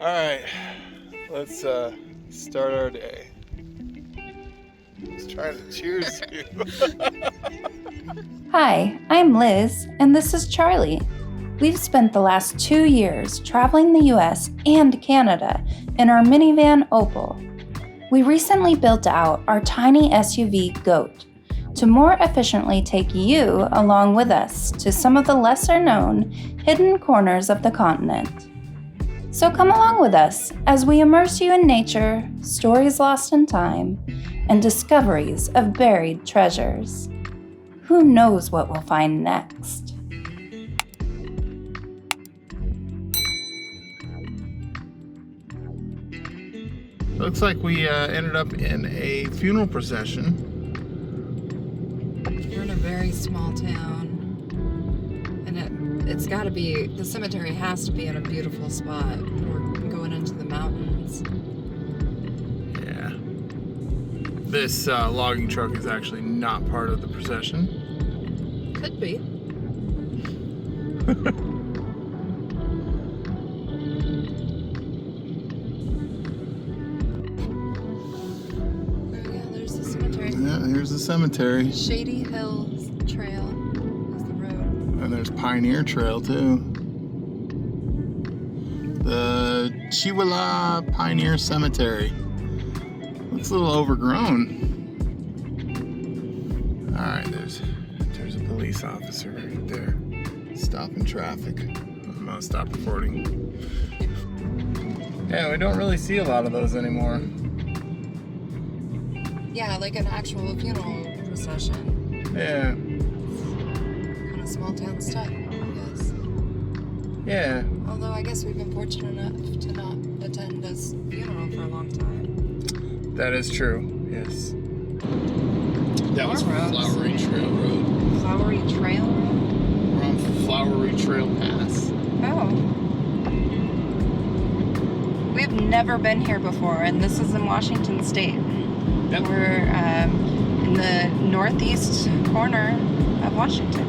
All right, let's start our day. Let's try to cheers you. Hi, I'm Liz, and this is Charlie. We've spent the last 2 years traveling the US and Canada in our minivan Opal. We recently built out our tiny SUV Goat to more efficiently take you along with us to some of the lesser known hidden corners of the continent. So come along with us as we immerse you in nature, stories lost in time, and discoveries of buried treasures. Who knows what we'll find next? Looks like we ended up in a funeral procession. We're in a very small town, and it's got to be, the cemetery has to be in a beautiful spot. We're going into the mountains. Yeah. This logging truck is actually not part of the procession. Could be. Yeah, here's the cemetery. Shady Hills Trail is the road. And there's Pioneer Trail too. The Chihuahua Pioneer Cemetery. Looks a little overgrown. Alright, there's a police officer right there. Stopping traffic. I'm gonna stop recording. Yeah, we don't really see a lot of those anymore. Yeah, like an actual funeral procession. Yeah. Kind of small town stuff, I guess. Yeah. Although I guess we've been fortunate enough to not attend this funeral for a long time. That is true, yes. That was roads. Flowery Trail Road. Flowery Trail Road? We're on Flowery Trail Pass. Oh. We've never been here before, and this is in Washington State. Yep. We're in the northeast corner of Washington.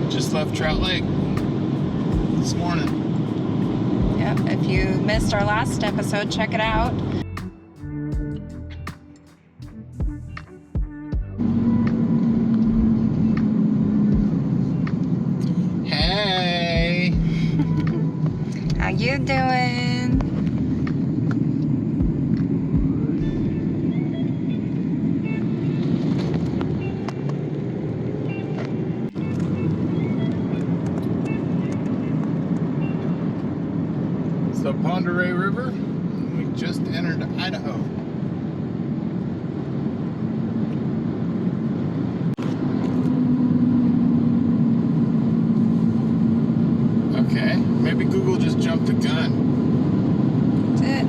Just left Trout Lake this morning. Yep, if you missed our last episode, check it out. Hey! How you doing? So Ponderay River, we just entered Idaho. Okay, maybe Google just jumped the gun. That's it.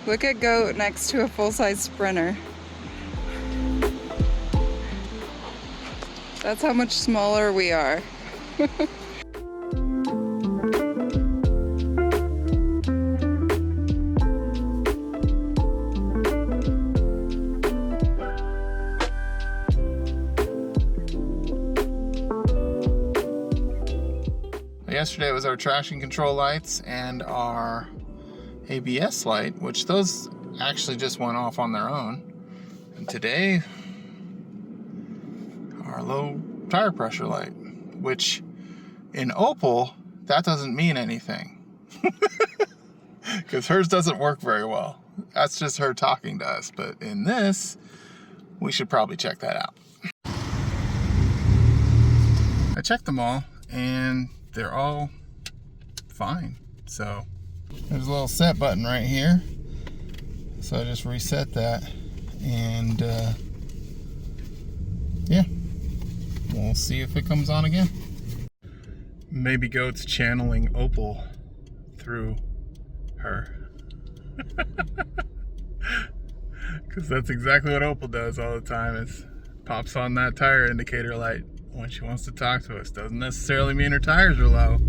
Look at Goat next to a full-size Sprinter. That's how much smaller we are. Yesterday was our traction control lights and our ABS light, which those actually just went off on their own. And today, our low tire pressure light, which in Opal, that doesn't mean anything. Because hers doesn't work very well. That's just her talking to us. But in this, we should probably check that out. I checked them all and they're all fine. So there's a little set button right here. So I just reset that and yeah, we'll see if it comes on again. Maybe Goat's channeling Opal through her. Because that's exactly what Opal does all the time, is pops on that tire indicator light when she wants to talk to us. Doesn't necessarily mean her tires are low,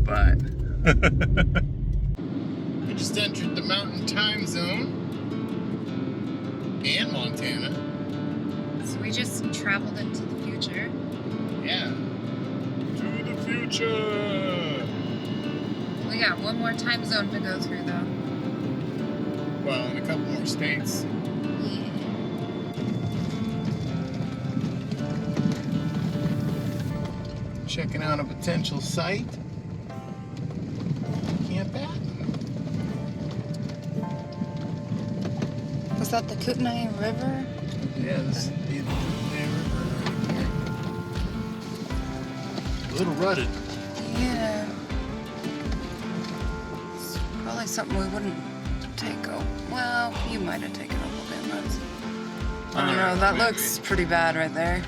but I just entered the Mountain Time Zone and Montana. So we just traveled into the future. Yeah. To the future. We got one more time zone to go through though. Well, in a couple more states. Yeah. Checking out a potential site. Camp at. Was that the Kootenai River? Yeah, this is the Kootenai River right here. A little rutted. Yeah. It's probably something we wouldn't take over. Well, you might have taken over inlets. I don't know, that maybe. looks pretty bad right there.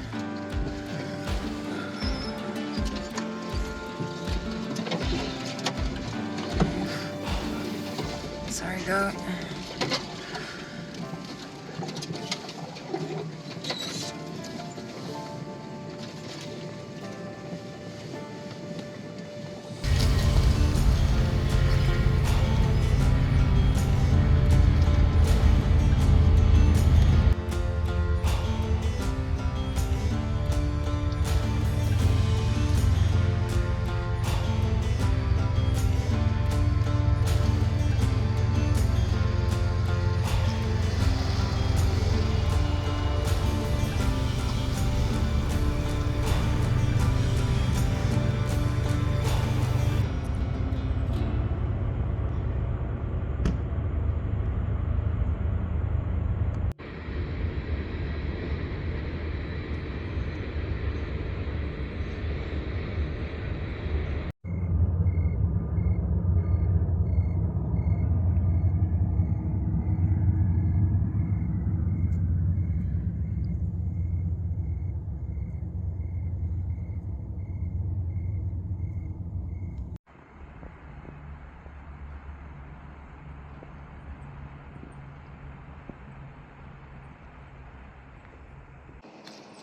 Sorry, Goat.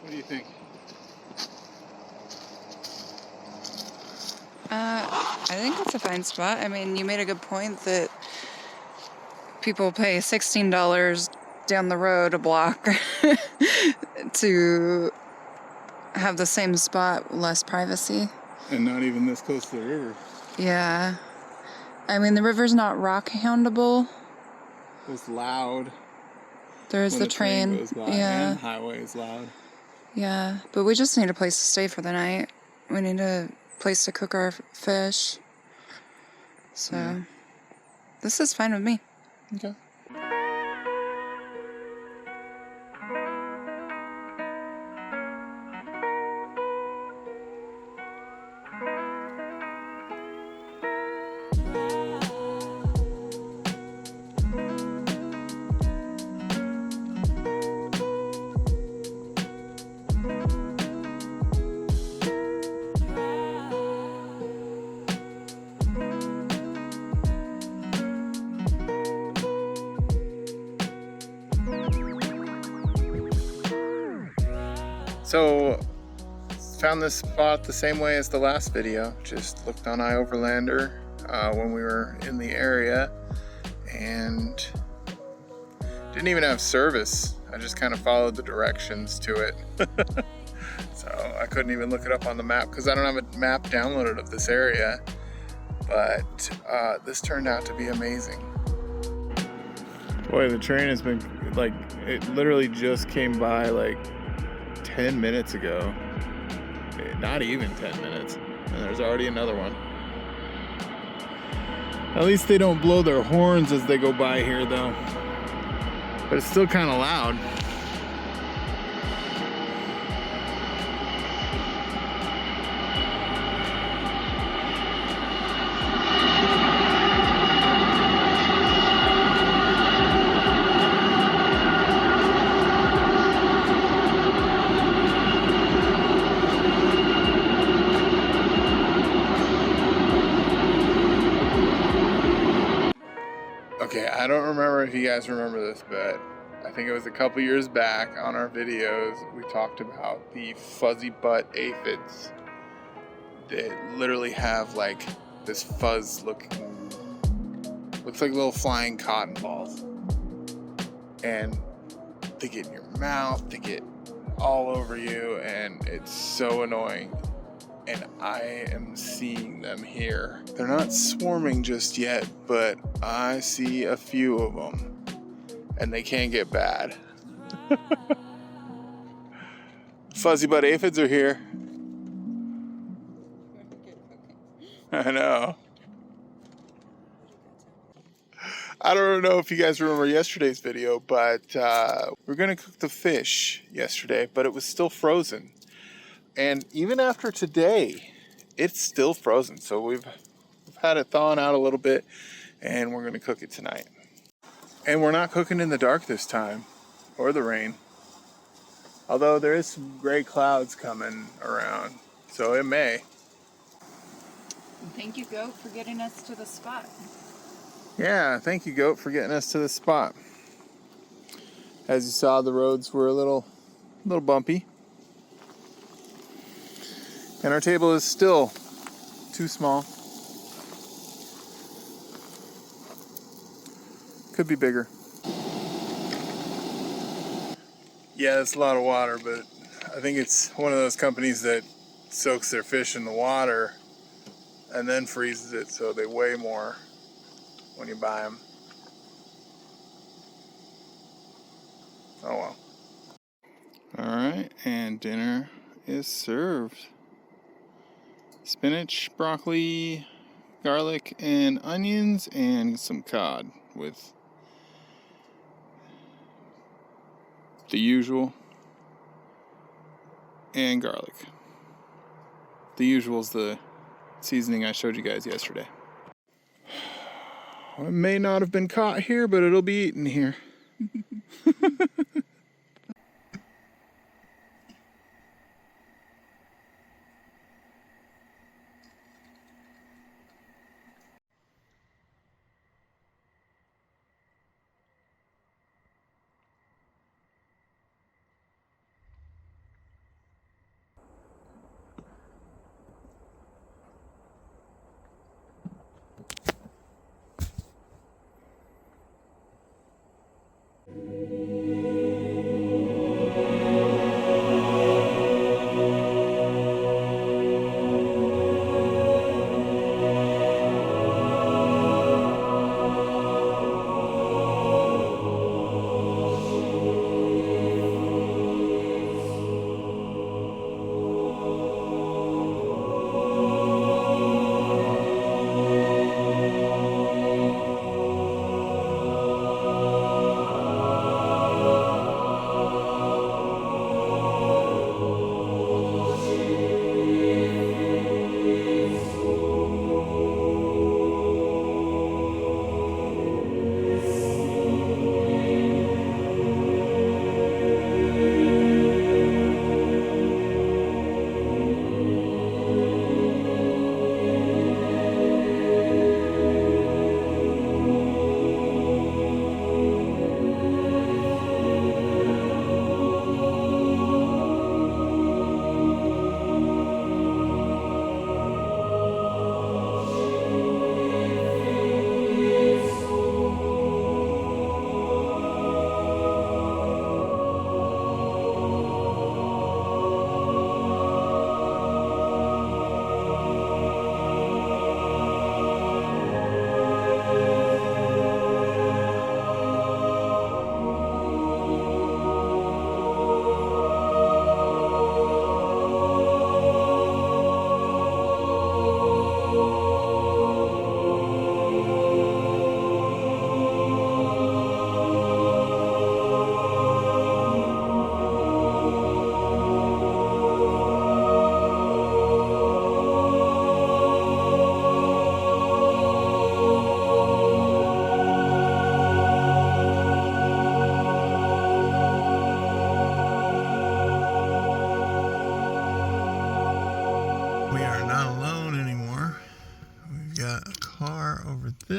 What do you think? I think it's a fine spot. I mean, you made a good point that people pay $16 down the road a block to have the same spot, less privacy. And not even this close to the river. Yeah. I mean, the river's not rock houndable. It's loud. There's When the train. goes by, Yeah. and the highway is loud. Yeah. But we just need a place to stay for the night. We need a place to cook our fish. So, this is fine with me. Okay. So, found this spot the same way as the last video. Just looked on iOverlander when we were in the area, and didn't even have service. I just kind of followed the directions to it. So I couldn't even look it up on the map because I don't have a map downloaded of this area. But this turned out to be amazing. Boy, the train has been, like, it literally just came by like 10 minutes ago. Not even 10 minutes. And there's already another one. At least they don't blow their horns as they go by here though. But it's still kind of loud. Okay, I don't remember if you guys remember this, but I think it was a couple years back on our videos, we talked about the fuzzy butt aphids that literally have like this fuzz looks like little flying cotton balls. And they get in your mouth, they get all over you, and it's so annoying. And I am seeing them here. They're not swarming just yet, but I see a few of them, and they can get bad. Fuzzy butt aphids are here. I know. I don't know if you guys remember yesterday's video, but we're gonna cook the fish yesterday, but it was still frozen. And even after today, it's still frozen. So we've had it thawing out a little bit, and we're gonna cook it tonight. And we're not cooking in the dark this time, or the rain. Although there is some gray clouds coming around, so it may. Thank you, Goat, for getting us to the spot. Yeah, thank you, Goat, for getting us to the spot. As you saw, the roads were a little bumpy. And our table is still too small. Could be bigger. Yeah, it's a lot of water, but I think it's one of those companies that soaks their fish in the water and then freezes it, so they weigh more when you buy them. Oh well. All right, and dinner is served. Spinach, broccoli, garlic, and onions, and some cod with the usual, and garlic. The usual is the seasoning I showed you guys yesterday. It may not have been caught here, but it'll be eaten here.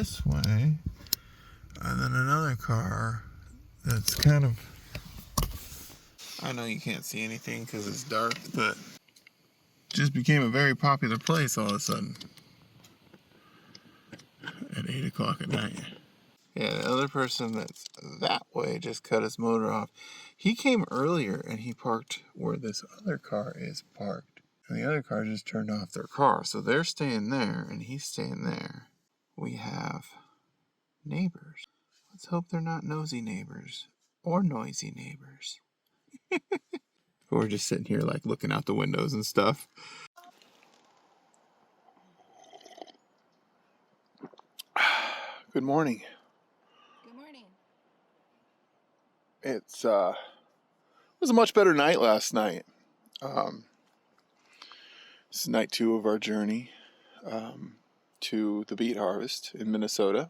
this way, and then another car that's kind of, I know you can't see anything because it's dark, but just became a very popular place all of a sudden at 8 o'clock at night. Yeah, the other person that's that way just cut his motor off. He came earlier and he parked where this other car is parked. And the other car just turned off their car. So they're staying there and he's staying there. We have neighbors. Let's hope they're not nosy neighbors or noisy neighbors. We're just sitting here like looking out the windows and stuff. Good morning. Good morning. It was a much better night last night. This is night 2 of our journey to the beet harvest in Minnesota.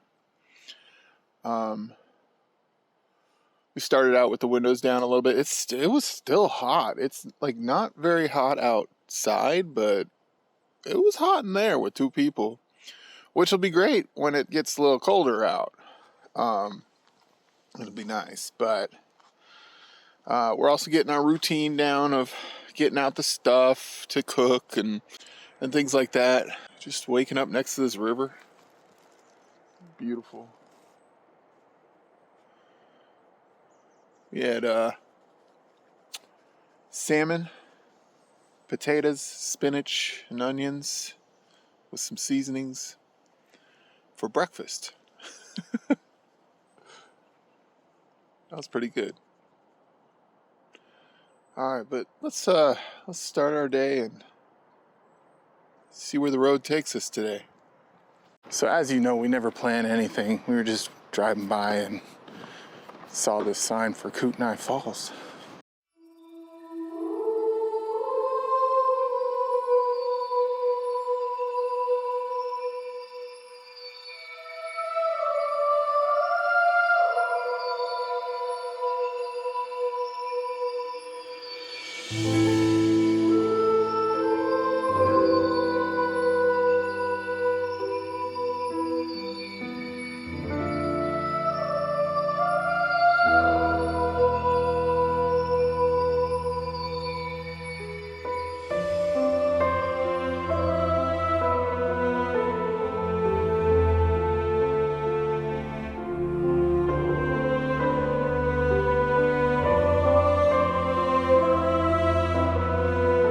We started out with the windows down a little bit. It was still hot. It's like not very hot outside, but it was hot in there with 2 people, which will be great when it gets a little colder out. It'll be nice, but we're also getting our routine down of getting out the stuff to cook and things like that. Just waking up next to this river. Beautiful. We had salmon, potatoes, spinach, and onions with some seasonings for breakfast. That was pretty good. All right, but let's start our day and see where the road takes us today. So as you know, we never plan anything. We were just driving by and saw this sign for Kootenai Falls.